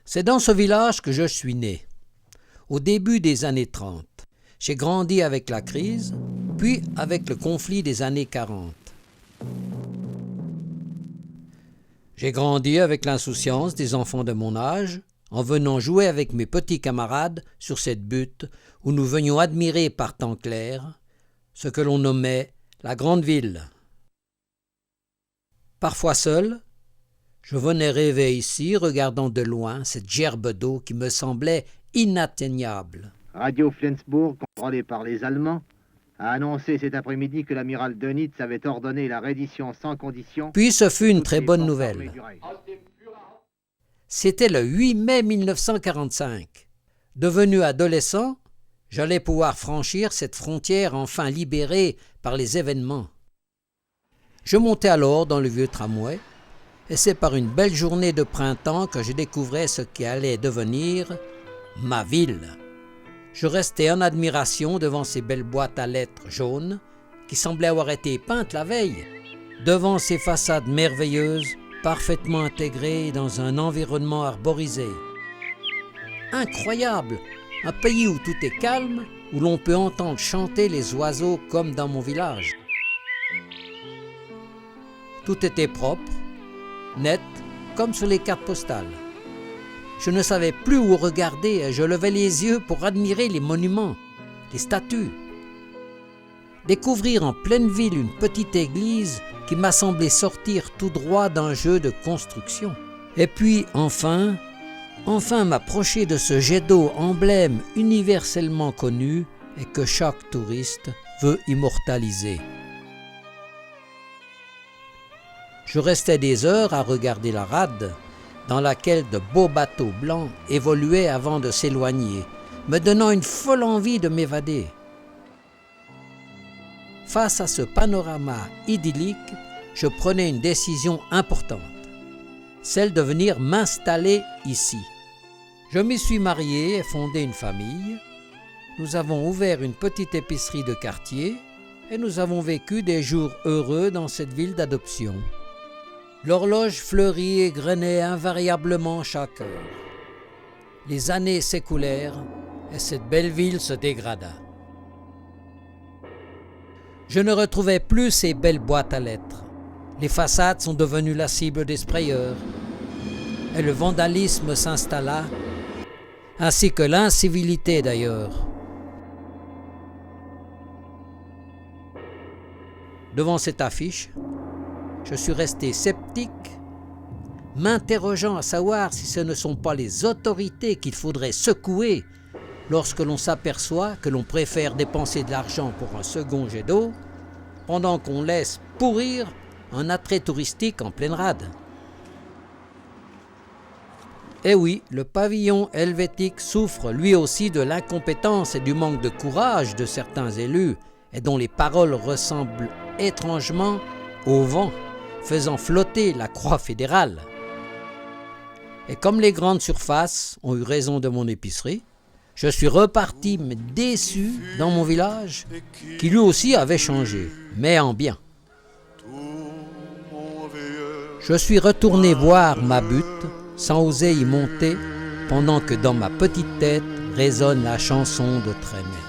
C'est dans ce village que je suis né, au début des années 30. J'ai grandi avec la crise, puis avec le conflit des années 40. J'ai grandi avec l'insouciance des enfants de mon âge, en venant jouer avec mes petits camarades sur cette butte où nous venions admirer par temps clair ce que l'on nommait la grande ville. Parfois seul, je venais rêver ici, regardant de loin cette gerbe d'eau qui me semblait inatteignable. Radio Flensburg, contrôlée par les Allemands, a annoncé cet après-midi que l'amiral Dönitz avait ordonné la reddition sans condition. Puis ce fut une très bonne nouvelle. C'était le 8 mai 1945. Devenu adolescent, j'allais pouvoir franchir cette frontière enfin libérée par les événements. Je montais alors dans le vieux tramway, et c'est par une belle journée de printemps que je découvrais ce qui allait devenir ma ville. Je restais en admiration devant ces belles boîtes à lettres jaunes qui semblaient avoir été peintes la veille, devant ces façades merveilleuses, parfaitement intégrées dans un environnement arborisé. Incroyable! Un pays où tout est calme, où l'on peut entendre chanter les oiseaux comme dans mon village. Tout était propre, net, comme sur les cartes postales. Je ne savais plus où regarder et je levais les yeux pour admirer les monuments, les statues. Découvrir en pleine ville une petite église qui m'a semblé sortir tout droit d'un jeu de construction. Et puis, enfin m'approcher de ce jet d'eau emblème universellement connu et que chaque touriste veut immortaliser. Je restais des heures à regarder la rade, dans laquelle de beaux bateaux blancs évoluaient avant de s'éloigner, me donnant une folle envie de m'évader. Face à ce panorama idyllique, je prenais une décision importante, celle de venir m'installer ici. Je m'y suis marié et fondé une famille. Nous avons ouvert une petite épicerie de quartier et nous avons vécu des jours heureux dans cette ville d'adoption. L'horloge fleurit et grainait invariablement chaque heure. Les années s'écoulèrent et cette belle ville se dégrada. Je ne retrouvais plus ces belles boîtes à lettres. Les façades sont devenues la cible des sprayeurs et le vandalisme s'installa, ainsi que l'incivilité d'ailleurs. Devant cette affiche, je suis resté sceptique, m'interrogeant à savoir si ce ne sont pas les autorités qu'il faudrait secouer lorsque l'on s'aperçoit que l'on préfère dépenser de l'argent pour un second jet d'eau, pendant qu'on laisse pourrir un attrait touristique en pleine rade. Eh oui, le pavillon helvétique souffre lui aussi de l'incompétence et du manque de courage de certains élus et dont les paroles ressemblent étrangement au vent, faisant flotter la croix fédérale. Et comme les grandes surfaces ont eu raison de mon épicerie, je suis reparti mais déçu dans mon village, qui lui aussi avait changé, mais en bien. Je suis retourné voir ma butte, sans oser y monter, pendant que dans ma petite tête résonne la chanson de Trenet.